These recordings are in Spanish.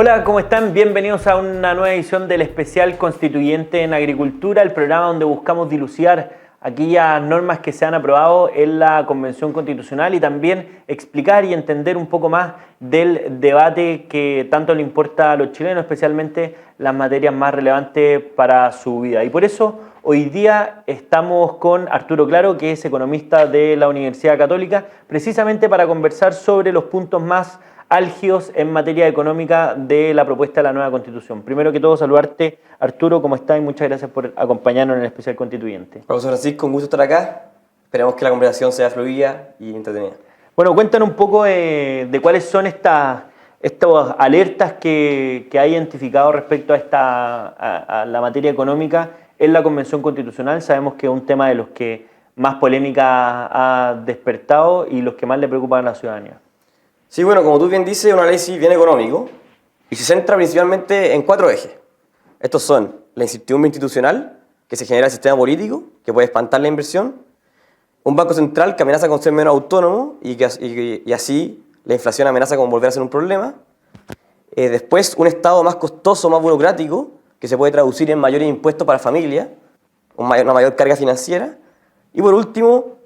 Hola, ¿cómo están? Bienvenidos a una nueva edición del especial Constituyente en Agricultura, el programa donde buscamos dilucidar aquellas normas que se han aprobado en la Convención Constitucional y también explicar y entender un poco más del debate que tanto le importa a los chilenos, especialmente las materias más relevantes para su vida. Y por eso hoy día estamos con Arturo Claro, que es economista de la Universidad Católica, precisamente para conversar sobre los puntos más álgidos en materia económica de la propuesta de la nueva Constitución. Primero que todo, saludarte, Arturo, ¿cómo estás? Y muchas gracias por acompañarnos en el especial Constituyente. Profesor Francisco, un gusto estar acá. Esperamos que la conversación sea fluida y entretenida. Bueno, cuéntanos un poco de cuáles son estas alertas que ha identificado respecto a la materia económica en la Convención Constitucional. Sabemos que es un tema de los que más polémica ha despertado y los que más le preocupan a la ciudadanía. Sí, bueno, como tú bien dices, es un análisis bien económico y se centra principalmente en 4 ejes. Estos son la incertidumbre institucional que se genera en el sistema político, que puede espantar la inversión, un banco central que amenaza con ser menos autónomo y así la inflación amenaza con volver a ser un problema. Después, un Estado más costoso, más burocrático, que se puede traducir en mayores impuestos para familias, una mayor carga financiera. Y por último,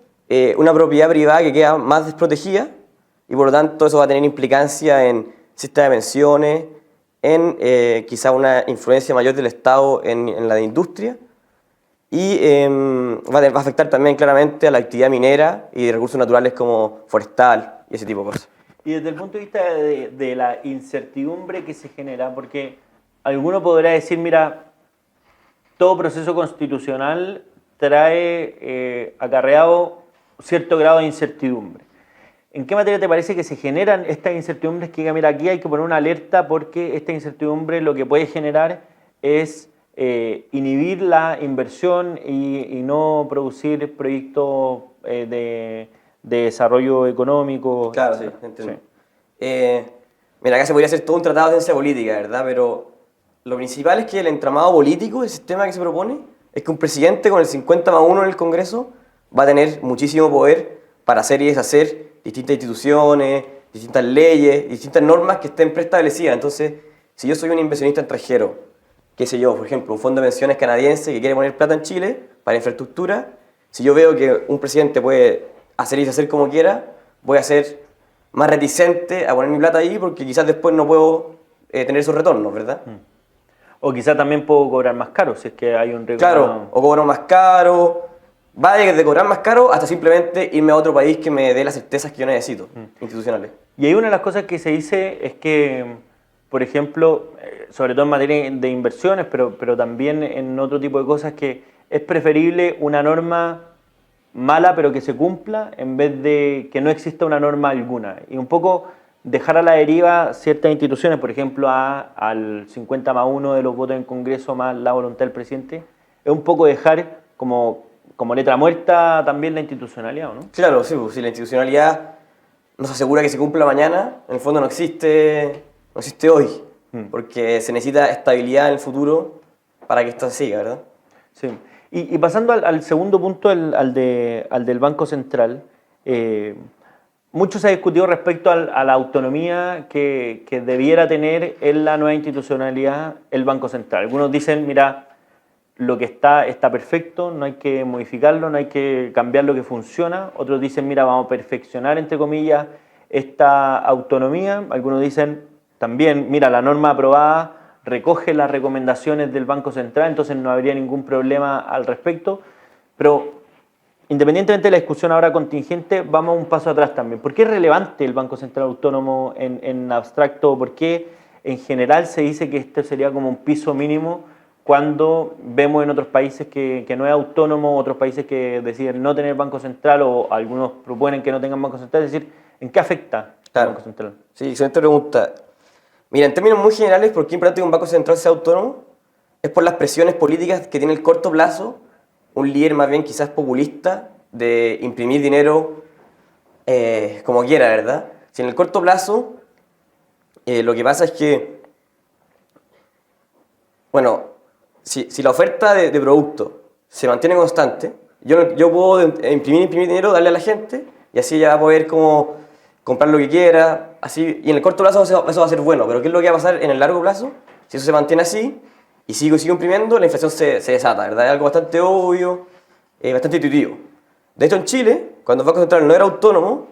una propiedad privada que queda más desprotegida, y por lo tanto eso va a tener implicancia en sistema de pensiones, en quizá una influencia mayor del Estado en la industria y va a afectar también claramente a la actividad minera y de recursos naturales como forestal y ese tipo de cosas. Y desde el punto de vista de la incertidumbre que se genera, porque alguno podrá decir, mira, todo proceso constitucional trae acarreado cierto grado de incertidumbre. ¿En qué materia te parece que se generan estas incertidumbres? Que mira, aquí hay que poner una alerta porque esta incertidumbre lo que puede generar es inhibir la inversión y no producir proyectos de desarrollo económico. Claro, sí, entiendo. Sí. Mira, acá se podría hacer todo un tratado de ciencia política, ¿verdad? Pero lo principal es que el entramado político, el sistema que se propone, es que un presidente con el 50+1 en el Congreso va a tener muchísimo poder para hacer y deshacer distintas instituciones, distintas leyes, distintas normas que estén preestablecidas. Entonces, si yo soy un inversionista extranjero, qué sé yo, por ejemplo, un fondo de pensiones canadiense que quiere poner plata en Chile para infraestructura, si yo veo que un presidente puede hacer y deshacer como quiera, voy a ser más reticente a poner mi plata ahí porque quizás después no puedo tener esos retornos, ¿verdad? O quizás también puedo cobrar más caro si es que hay un riesgo. Claro, o cobro más caro. Va desde cobrar más caro hasta simplemente irme a otro país que me dé las certezas que yo necesito, institucionales. Y ahí una de las cosas que se dice es que, por ejemplo, sobre todo en materia de inversiones, pero también en otro tipo de cosas, que es preferible una norma mala pero que se cumpla en vez de que no exista una norma alguna. Y un poco dejar a la deriva ciertas instituciones, por ejemplo, al 50+1 de los votos en Congreso más la voluntad del presidente, es un poco dejar como letra muerta también la institucionalidad, ¿no? Claro, sí, pues, si la institucionalidad nos asegura que se cumpla mañana, en el fondo no existe hoy, porque se necesita estabilidad en el futuro para que esto siga, ¿verdad? Sí. Y pasando al segundo punto, al del Banco Central, mucho se ha discutido respecto a la autonomía que debiera tener en la nueva institucionalidad el Banco Central. Algunos dicen, mira, lo que está perfecto, no hay que modificarlo, no hay que cambiar lo que funciona. Otros dicen, mira, vamos a perfeccionar, entre comillas, esta autonomía. Algunos dicen también, mira, la norma aprobada recoge las recomendaciones del Banco Central, entonces no habría ningún problema al respecto. Pero independientemente de la discusión ahora contingente, vamos un paso atrás también. ¿Por qué es relevante el Banco Central Autónomo en abstracto? ¿Por qué en general se dice que este sería como un piso mínimo cuando vemos en otros países que no es autónomo, otros países que deciden no tener Banco Central o algunos proponen que no tengan Banco Central? Es decir, ¿en qué afecta el Banco Central? Sí, excelente pregunta. Mira, en términos muy generales, ¿por qué es importante que un Banco Central sea autónomo? Es por las presiones políticas que tiene el corto plazo, un líder más bien quizás populista, de imprimir dinero como quiera, ¿verdad? Si en el corto plazo lo que pasa es que, bueno, si la oferta de producto se mantiene constante, yo puedo imprimir dinero, darle a la gente y así ella va a poder como comprar lo que quiera, así, y en el corto plazo eso va a ser bueno, pero ¿qué es lo que va a pasar en el largo plazo? Si eso se mantiene así y sigo imprimiendo, la inflación se desata, ¿verdad? Es algo bastante obvio, bastante intuitivo. De hecho, en Chile, cuando el Banco Central no era autónomo,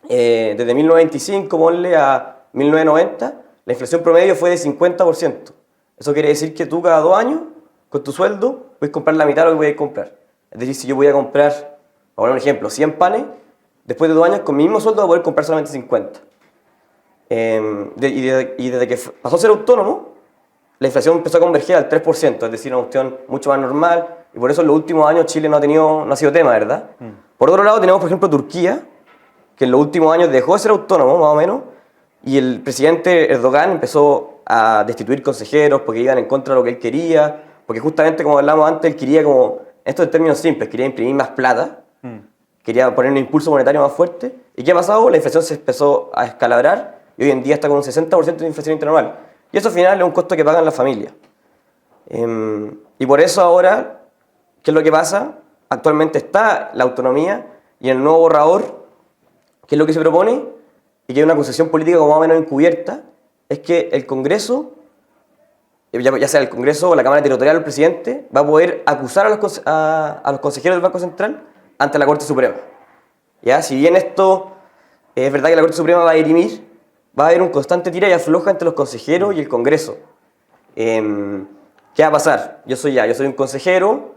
desde 1995, ponle a 1990, la inflación promedio fue de 50%. Eso quiere decir que tú cada 2 años, con tu sueldo, puedes comprar la mitad de lo que puedes comprar. Es decir, si yo voy a comprar, para poner un ejemplo, 100 panes, después de 2 años, con mi mismo sueldo voy a poder comprar solamente 50. Y desde que pasó a ser autónomo, la inflación empezó a converger al 3%, es decir, una cuestión mucho más normal, y por eso en los últimos años Chile no ha sido tema, ¿verdad? Por otro lado, tenemos, por ejemplo, Turquía, que en los últimos años dejó de ser autónomo, más o menos, y el presidente Erdogan empezó a destituir consejeros porque iban en contra de lo que él quería, porque justamente, como hablábamos antes, él quería, como, esto en términos simples, quería imprimir más plata, quería poner un impulso monetario más fuerte. ¿Y qué ha pasado? La inflación se empezó a escalabrar y hoy en día está con un 60% de inflación interanual. Y eso al final es un costo que pagan las familias. Y por eso ahora, ¿qué es lo que pasa? Actualmente está la autonomía y en el nuevo borrador, ¿qué es lo que se propone? Y que hay una acusación política como más o menos encubierta, es que el Congreso, ya sea el Congreso o la Cámara Territorial o el presidente, va a poder acusar a los consejeros del Banco Central ante la Corte Suprema. ¿Ya? Si bien esto es verdad que la Corte Suprema va a dirimir, va a haber un constante tira y afloja entre los consejeros y el Congreso. ¿Qué va a pasar? Yo soy un consejero,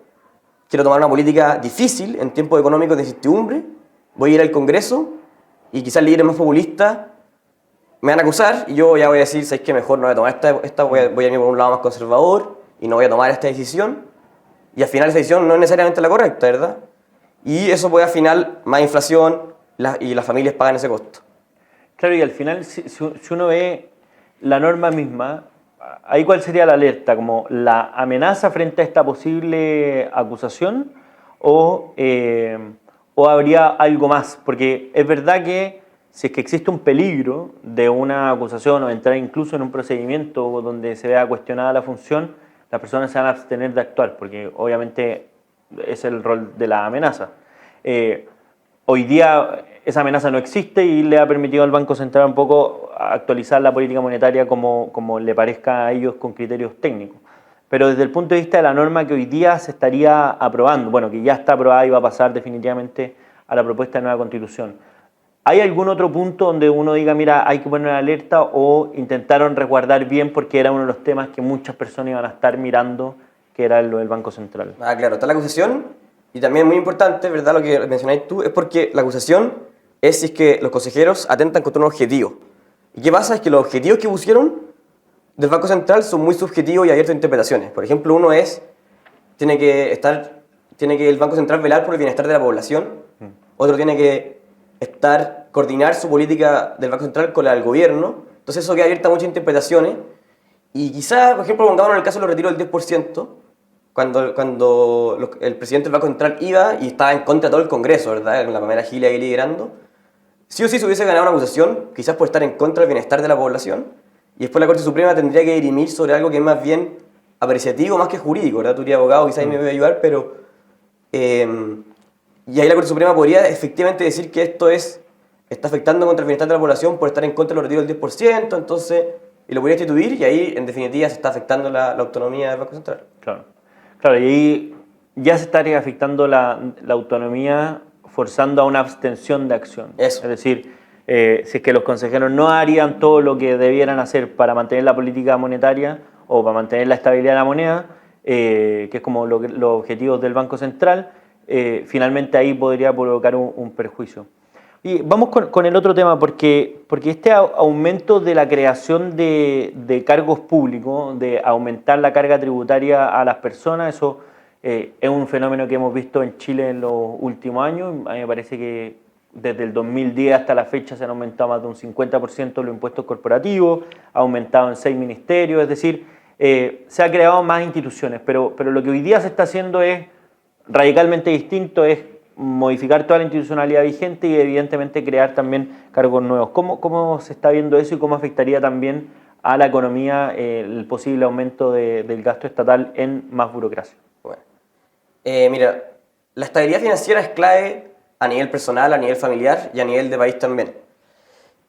quiero tomar una política difícil en tiempos económicos de incertidumbre, voy a ir al Congreso y quizás líderes más populistas me van a acusar y yo ya voy a decir, ¿sabes qué? Mejor no voy a tomar esta voy a irme por un lado más conservador y no voy a tomar esta decisión. Y al final esa decisión no es necesariamente la correcta, ¿verdad? Y eso puede al final más inflación y las familias pagan ese costo. Claro, y al final, si uno ve la norma misma, ahí cuál sería la alerta, como la amenaza frente a esta posible acusación o habría algo más, porque es verdad que si es que existe un peligro de una acusación o entrar incluso en un procedimiento donde se vea cuestionada la función, las personas se van a abstener de actuar, porque obviamente es el rol de la amenaza. Hoy día esa amenaza no existe y le ha permitido al Banco Central un poco actualizar la política monetaria como le parezca a ellos con criterios técnicos. Pero desde el punto de vista de la norma que hoy día se estaría aprobando, bueno, que ya está aprobada y va a pasar definitivamente a la propuesta de nueva constitución, ¿hay algún otro punto donde uno diga, mira, hay que poner alerta o intentaron resguardar bien porque era uno de los temas que muchas personas iban a estar mirando, que era lo del Banco Central? Claro, está la acusación y también muy importante, ¿verdad? Lo que mencionáis tú es porque la acusación es si es que los consejeros atentan contra un objetivo. ¿Y qué pasa? Es que los objetivos que pusieron del Banco Central son muy subjetivos y abiertos a interpretaciones. Por ejemplo, uno es, tiene que el Banco Central velar por el bienestar de la población. Otro tiene que coordinar su política del Banco Central con la del gobierno. Entonces eso queda abierto a muchas interpretaciones. Y quizás, por ejemplo, pongámonos en el caso de los retiros del 10%, cuando el presidente del Banco Central iba y estaba en contra de todo el Congreso, ¿verdad? Con la Pamela Giles ahí liderando. Sí o sí se hubiese ganado una acusación, quizás por estar en contra del bienestar de la población, y después la Corte Suprema tendría que dirimir sobre algo que es más bien apreciativo, más que jurídico, ¿verdad? Tú eres abogado, quizás ahí me voy a ayudar, pero... y ahí la Corte Suprema podría efectivamente decir que esto está afectando contra el bienestar de la población por estar en contra de los retiros del 10%, entonces, y lo podría instituir, y ahí, en definitiva, se está afectando la autonomía del Banco Central. Claro, y ahí ya se estaría afectando la autonomía forzando a una abstención de acción. Eso. Es decir, si es que los consejeros no harían todo lo que debieran hacer para mantener la política monetaria o para mantener la estabilidad de la moneda, que es como los objetivos del Banco Central, finalmente ahí podría provocar un perjuicio. Y vamos con el otro tema, porque este aumento de la creación de cargos públicos, de aumentar la carga tributaria a las personas, eso es un fenómeno que hemos visto en Chile en los últimos años. A mí me parece que desde el 2010 hasta la fecha se han aumentado más de un 50% los impuestos corporativos, ha aumentado en 6 ministerios, es decir, se ha creado más instituciones, pero lo que hoy día se está haciendo es radicalmente distinto, es modificar toda la institucionalidad vigente y evidentemente crear también cargos nuevos. ¿Cómo se está viendo eso y cómo afectaría también a la economía el posible aumento del gasto estatal en más burocracia? Bueno, mira, la estabilidad financiera es clave a nivel personal, a nivel familiar y a nivel de país también.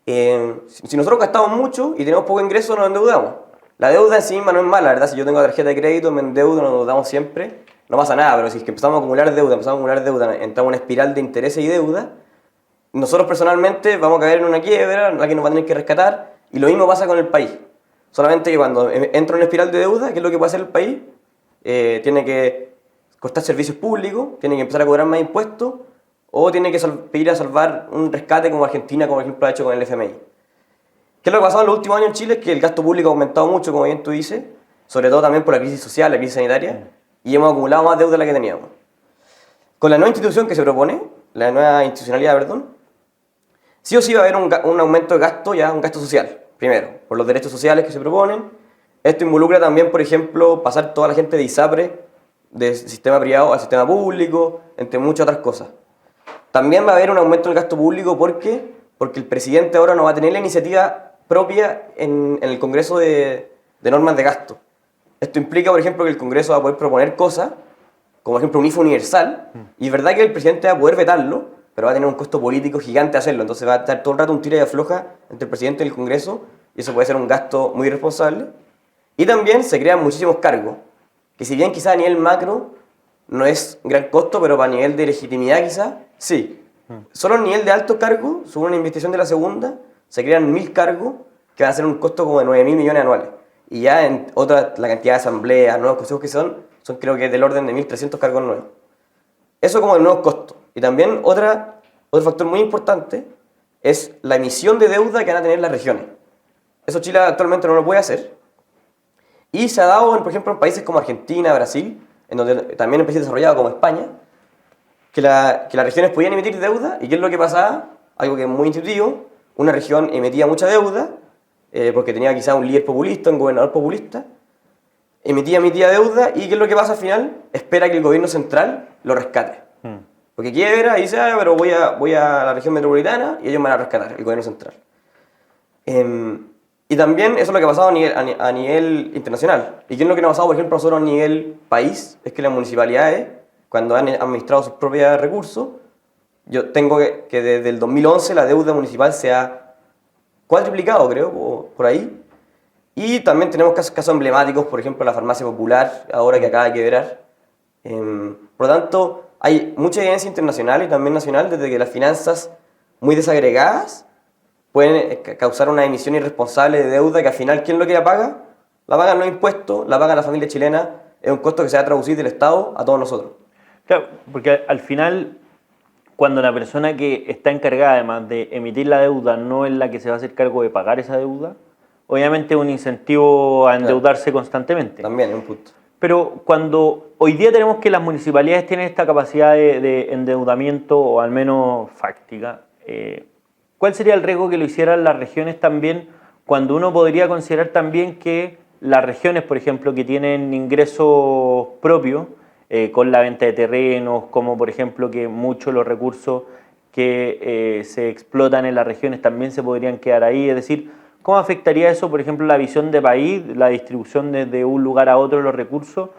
Si nosotros gastamos mucho y tenemos poco ingreso, nos endeudamos. La deuda en sí misma no es mala, ¿verdad? Si yo tengo tarjeta de crédito, me endeudo, nos endeudamos siempre, no pasa nada, pero si es que empezamos a acumular deuda, entramos en una espiral de intereses y deuda, nosotros personalmente vamos a caer en una quiebra, en la que nos van a tener que rescatar, y lo mismo pasa con el país. Solamente que cuando entra en una espiral de deuda, ¿qué es lo que puede hacer el país? Tiene que cortar servicios públicos, tiene que empezar a cobrar más impuestos, o tiene que pedir a salvar un rescate como Argentina, como por ejemplo ha hecho con el FMI. ¿Qué es lo que ha pasado en los últimos años en Chile? Es que el gasto público ha aumentado mucho, como bien tú dices, sobre todo también por la crisis social, la crisis sanitaria, y hemos acumulado más deuda de la que teníamos. Con la nueva institución que se propone, la nueva institucionalidad, perdón, sí o sí va a haber un aumento de gasto, ya un gasto social, primero, por los derechos sociales que se proponen. Esto involucra también, por ejemplo, pasar toda la gente de ISAPRE, del sistema privado al sistema público, entre muchas otras cosas. También va a haber un aumento del gasto público porque el presidente ahora no va a tener la iniciativa propia en el Congreso de normas de gasto. Esto implica, por ejemplo, que el Congreso va a poder proponer cosas, como por ejemplo un IFE universal, y es verdad que el presidente va a poder vetarlo, pero va a tener un costo político gigante hacerlo, entonces va a estar todo el rato un tira y afloja entre el presidente y el Congreso, y eso puede ser un gasto muy irresponsable. Y también se crean muchísimos cargos, que si bien quizá a nivel macro no es gran costo, pero para nivel de legitimidad quizá, sí. Solo a nivel de alto cargo, según una investigación de la segunda, se crean 1000 cargos que van a ser un costo como de 9.000 millones anuales. Y ya en la cantidad de asambleas, nuevos consejos que son creo que del orden de 1.300 cargos nuevos. Eso como de nuevos costos. Y también otro factor muy importante es la emisión de deuda que van a tener las regiones. Eso Chile actualmente no lo puede hacer. Y se ha dado, por ejemplo, en países como Argentina, Brasil, en donde también en países desarrollados como España, que las regiones podían emitir deuda. ¿Y qué es lo que pasaba? Algo que es muy intuitivo. Una región emitía mucha deuda, porque tenía quizá un líder populista, un gobernador populista, emitía deuda, y ¿qué es lo que pasa al final? Espera que el gobierno central lo rescate. Porque quiebra y dice, pero voy a la región metropolitana y ellos me van a rescatar, el gobierno central. Y también eso es lo que ha pasado a nivel internacional. ¿Y qué es lo que nos ha pasado, por ejemplo, nosotros a nivel país? Es que las municipalidades, cuando han administrado sus propios recursos, yo tengo que desde el 2011 la deuda municipal se ha cuadriplicado, creo, por ahí. Y también tenemos casos emblemáticos, por ejemplo, la farmacia popular, ahora que acaba de quebrar. Por lo tanto, hay mucha evidencia internacional y también nacional desde que las finanzas muy desagregadas pueden causar una emisión irresponsable de deuda que al final, ¿quién lo que la paga? La pagan los impuestos, la paga la familia chilena, es un costo que se va a traducir del Estado a todos nosotros. Claro, porque al final, cuando la persona que está encargada además de emitir la deuda no es la que se va a hacer cargo de pagar esa deuda, obviamente es un incentivo a endeudarse constantemente. También es un punto. Pero cuando hoy día tenemos que las municipalidades tienen esta capacidad de endeudamiento, o al menos fáctica, ¿cuál sería el riesgo que lo hicieran las regiones también, cuando uno podría considerar también que las regiones, por ejemplo, que tienen ingresos propios, con la venta de terrenos, como por ejemplo que muchos de los recursos que se explotan en las regiones también se podrían quedar ahí? Es decir, ¿cómo afectaría eso, por ejemplo, la visión de país, la distribución desde un lugar a otro de los recursos?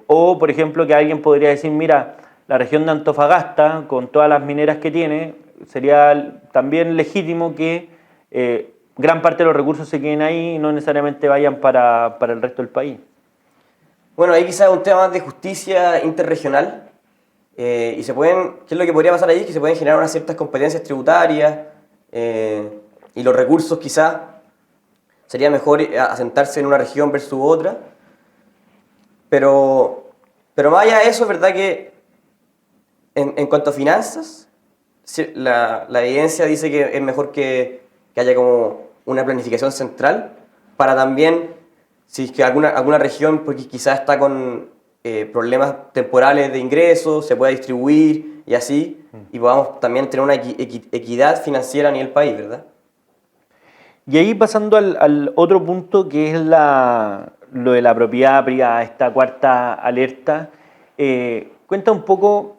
O, por ejemplo, que alguien podría decir, mira, la región de Antofagasta, con todas las mineras que tiene, sería también legítimo que gran parte de los recursos se queden ahí y no necesariamente vayan para el resto del país. Bueno, ahí quizás es un tema más de justicia interregional. ¿Qué es lo que podría pasar ahí? Que se pueden generar unas ciertas competencias tributarias, y los recursos quizás sería mejor asentarse en una región versus otra. Pero más allá de eso, es verdad que en cuanto a finanzas, la evidencia dice que es mejor que haya como una planificación central para también, si es que alguna región porque quizás está con problemas temporales de ingresos, se pueda distribuir y así, y podamos también tener una equidad financiera a nivel país, ¿verdad? Y ahí pasando al otro punto, que es lo de la propiedad privada, esta cuarta alerta, cuenta un poco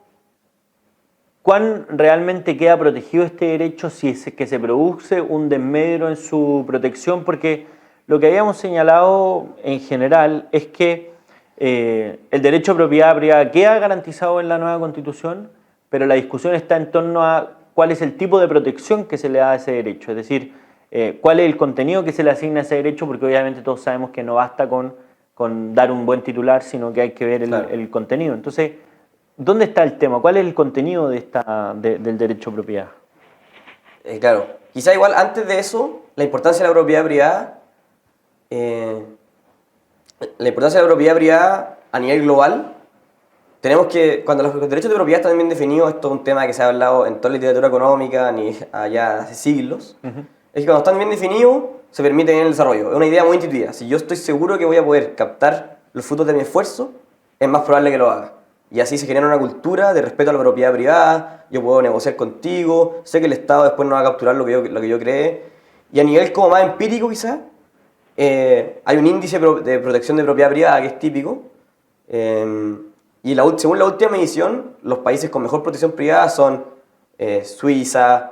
cuán realmente queda protegido este derecho si es que se produce un desmedro en su protección, porque lo que habíamos señalado en general es que el derecho a propiedad privada queda garantizado en la nueva Constitución, pero la discusión está en torno a cuál es el tipo de protección que se le da a ese derecho, es decir, cuál es el contenido que se le asigna a ese derecho, porque obviamente todos sabemos que no basta con dar un buen titular, sino que hay que ver Claro. el contenido. Entonces, ¿dónde está el tema? ¿Cuál es el contenido del derecho a propiedad? Claro, quizá igual antes de eso, la importancia de la propiedad privada, a nivel global, tenemos que, cuando los derechos de propiedad están bien definidos, esto es un tema que se ha hablado en toda la literatura económica, ni allá hace siglos, es que cuando están bien definidos, se permite bien el desarrollo. Es una idea muy intuitiva. Si yo estoy seguro que voy a poder captar los frutos de mi esfuerzo, es más probable que lo haga. Y así se genera una cultura de respeto a la propiedad privada, yo puedo negociar contigo, sé que el Estado después no va a capturar lo que yo cree. Y a nivel como más empírico quizás, hay un índice de protección de propiedad privada que es típico. Y según la última medición, los países con mejor protección privada son Suiza,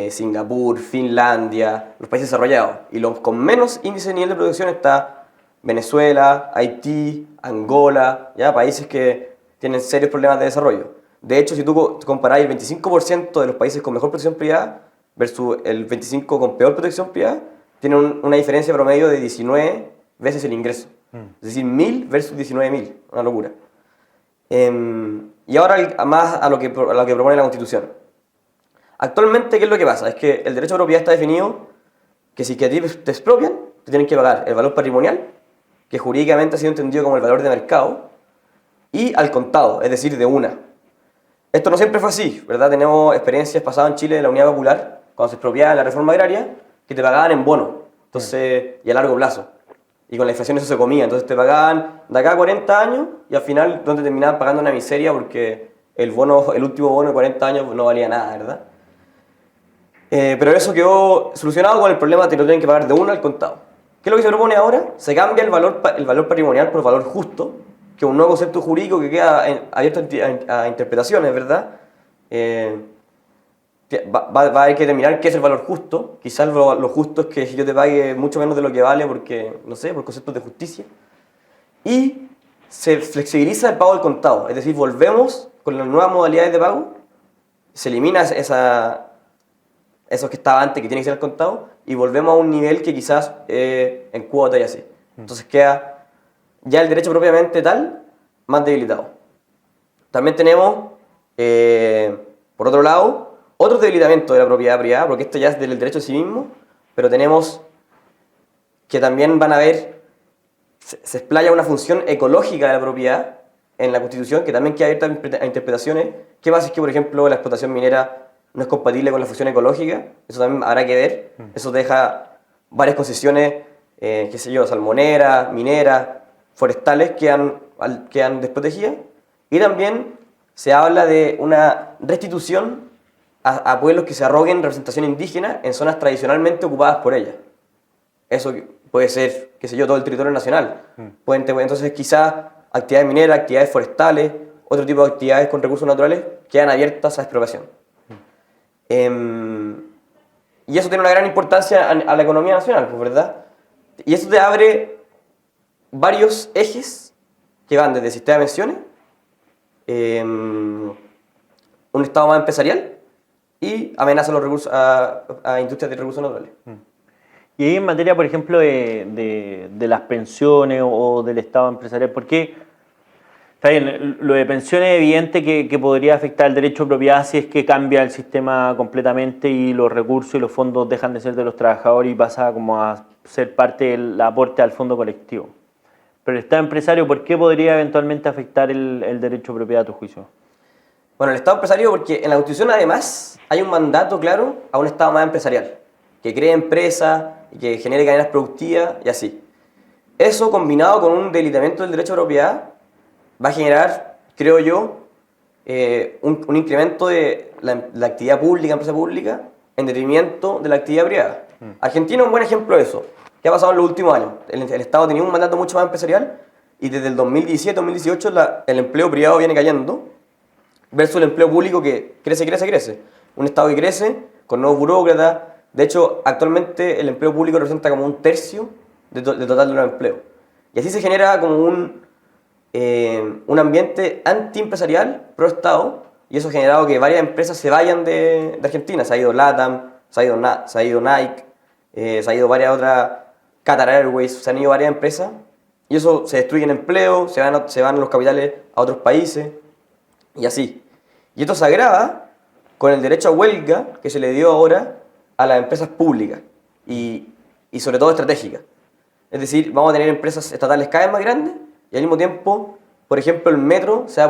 Singapur, Finlandia, los países desarrollados. Y los con menos índice de nivel de protección está Venezuela, Haití, Angola, ¿ya? Países que tienen serios problemas de desarrollo. De hecho, si tú comparás el 25% de los países con mejor protección privada versus el 25% con peor protección privada, tienen una diferencia promedio de 19 veces el ingreso. Es decir, 1000 versus 19.000, una locura. Y ahora más a lo que propone la Constitución. Actualmente, ¿qué es lo que pasa? Es que el derecho a propiedad está definido que si que a ti te expropian, te tienen que pagar el valor patrimonial, que jurídicamente ha sido entendido como el valor de mercado, y al contado, es decir, de una. Esto no siempre fue así, ¿verdad? Tenemos experiencias pasadas en Chile de la Unidad Popular, cuando se expropiaba la reforma agraria, que te pagaban en bono, entonces, y a largo plazo. Y con la inflación eso se comía, entonces te pagaban de acá a 40 años y al final donde terminaban pagando una miseria porque el último bono de 40 años no valía nada, ¿verdad? Pero eso quedó solucionado con el problema de que lo tienen que pagar de uno al contado. ¿Qué es lo que se propone ahora? Se cambia el valor patrimonial por valor justo, que es un nuevo concepto jurídico que queda abierto a interpretaciones, ¿verdad? Va a haber que determinar qué es el valor justo. Quizás lo justo es que yo te pague mucho menos de lo que vale porque, no sé, por conceptos de justicia. Y se flexibiliza el pago al contado, es decir, volvemos con las nuevas modalidades de pago, se elimina eso que estaba antes, que tiene que ser al contado, y volvemos a un nivel que quizás en cuota y así. Entonces queda ya el derecho propiamente tal, más debilitado. También tenemos, por otro lado, otro debilitamiento de la propiedad privada, porque esto ya es del derecho en sí mismo, pero tenemos que también van a ver, se explaya una función ecológica de la propiedad en la Constitución, que también queda abierta a interpretaciones. ¿Qué pasa si es que, por ejemplo, la explotación minera no es compatible con la función ecológica? Eso también habrá que ver. Eso deja varias concesiones, qué sé yo, salmoneras, mineras, forestales, quedan desprotegidas. Y también se habla de una restitución a pueblos que se arroguen representación indígena en zonas tradicionalmente ocupadas por ellas. Eso puede ser, qué sé yo, todo el territorio nacional. Entonces quizás actividades mineras, actividades forestales, otro tipo de actividades con recursos naturales quedan abiertas a expropiación. Y eso tiene una gran importancia a la economía nacional, pues, ¿verdad? Y eso te abre varios ejes que van desde el sistema de pensiones, un estado más empresarial y amenaza los recursos a industrias de recursos naturales. Y ahí en materia, por ejemplo, de las pensiones o del estado empresarial, ¿por qué? Está bien, lo de pensiones es evidente que podría afectar el derecho a propiedad si es que cambia el sistema completamente y los recursos y los fondos dejan de ser de los trabajadores y pasa como a ser parte del aporte al fondo colectivo. Pero el estado empresario, ¿por qué podría eventualmente afectar el derecho a propiedad a tu juicio? Bueno, el estado empresario, porque en la Constitución además hay un mandato claro a un estado más empresarial, que cree empresas y que genere cadenas productivas y así. Eso combinado con un debilitamiento del derecho a propiedad va a generar, creo yo, un incremento de la actividad pública, empresa pública, en detrimento de la actividad privada. Argentina es un buen ejemplo de eso. ¿Qué ha pasado en los últimos años? El Estado tenía un mandato mucho más empresarial y desde el 2017-2018 el empleo privado viene cayendo versus el empleo público que crece. Un Estado que crece con nuevos burócratas. De hecho, actualmente el empleo público representa como un tercio del total de los empleos. Y así se genera como un ambiente antiempresarial, pro Estado, y eso ha generado que varias empresas se vayan de Argentina. Se ha ido LATAM, se ha ido Nike, se ha ido varias otras, Qatar Airways, se han ido varias empresas, y eso se destruye en empleo, se van los capitales a otros países, y así. Y esto se agrava con el derecho a huelga que se le dio ahora a las empresas públicas, y sobre todo estratégicas. Es decir, vamos a tener empresas estatales cada vez más grandes, y al mismo tiempo, por ejemplo, el metro se va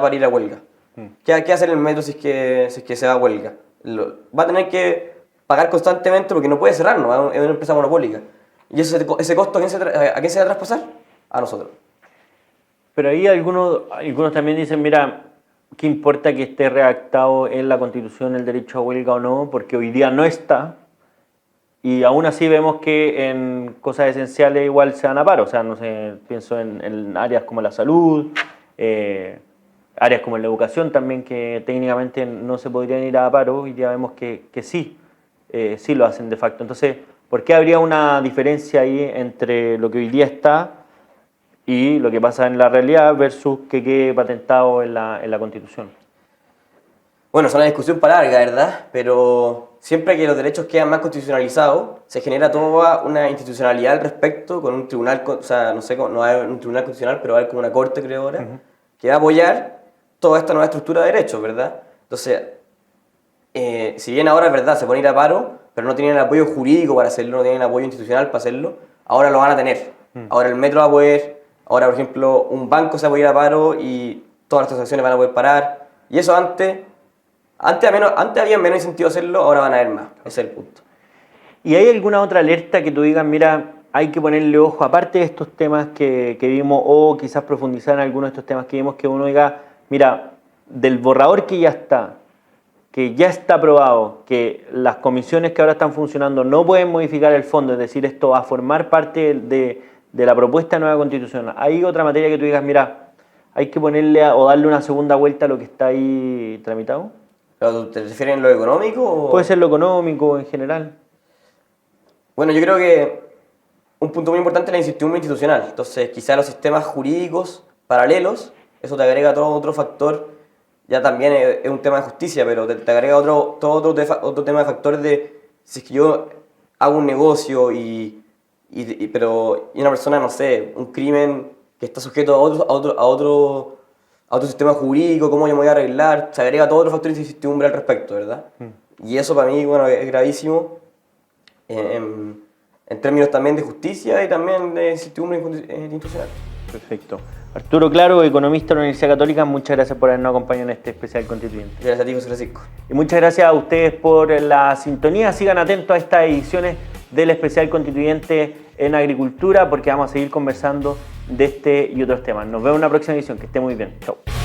para ir a huelga. ¿Qué va a hacer el metro si es que se va a huelga? Va a tener que pagar constantemente porque no puede cerrar, ¿no? Es una empresa monopólica. ¿Y ese costo a quién se va a traspasar? A nosotros. Pero ahí algunos también dicen, mira, ¿qué importa que esté redactado en la Constitución el derecho a huelga o no? Porque hoy día no está. Y aún así vemos que en cosas esenciales igual se van a paro. O sea, no sé, pienso en áreas como la salud, áreas como la educación también, que técnicamente no se podrían ir a paro. Hoy día vemos que sí lo hacen de facto. Entonces, ¿por qué habría una diferencia ahí entre lo que hoy día está y lo que pasa en la realidad versus que quede patentado en la Constitución? Bueno, es una discusión para larga, ¿verdad? Pero siempre que los derechos quedan más constitucionalizados, se genera toda una institucionalidad al respecto, con un tribunal, o sea, no sé, no va a haber un tribunal constitucional, pero va a haber como una corte, creo ahora, que va a apoyar toda esta nueva estructura de derechos, ¿verdad? Entonces, si bien ahora es verdad, se pueden ir a paro, pero no tienen el apoyo jurídico para hacerlo, no tienen el apoyo institucional para hacerlo, ahora lo van a tener. Ahora el metro va a poder, ahora por ejemplo un banco se va a poder ir a paro y todas las transacciones van a poder parar. Y eso antes había menos incentivo a hacerlo, ahora van a haber más. Ese es el punto. ¿Y hay alguna otra alerta que tú digas, mira, hay que ponerle ojo, aparte de estos temas que vimos, o quizás profundizar en algunos de estos temas que vimos, que uno diga, mira, del borrador que ya está aprobado, que las comisiones que ahora están funcionando no pueden modificar el fondo, es decir, esto va a formar parte de la propuesta de nueva constitución? ¿Hay otra materia que tú digas, mira, hay que ponerle o darle una segunda vuelta a lo que está ahí tramitado? ¿Pero te refieres en lo económico? O... Puede ser lo económico en general. Bueno, yo creo que un punto muy importante es la incertidumbre institucional. Entonces, quizás los sistemas jurídicos paralelos, eso te agrega todo otro factor. Ya también es un tema de justicia, pero te agrega otro tema de factores de si es que yo hago un negocio y una persona, no sé, un crimen que está sujeto a otro sistema jurídico, cómo yo me voy a arreglar, se agrega todo otro factor de incertidumbre al respecto, ¿verdad? Y eso para mí, bueno, es gravísimo en términos también de justicia y también de incertidumbre institucional. Perfecto. Arturo Claro, economista de la Universidad Católica, muchas gracias por habernos acompañado en este especial constituyente. Gracias a ti, José Francisco. Y muchas gracias a ustedes por la sintonía. Sigan atentos a estas ediciones del especial constituyente en agricultura, porque vamos a seguir conversando de este y otros temas. Nos vemos en una próxima edición. Que esté muy bien. Chao.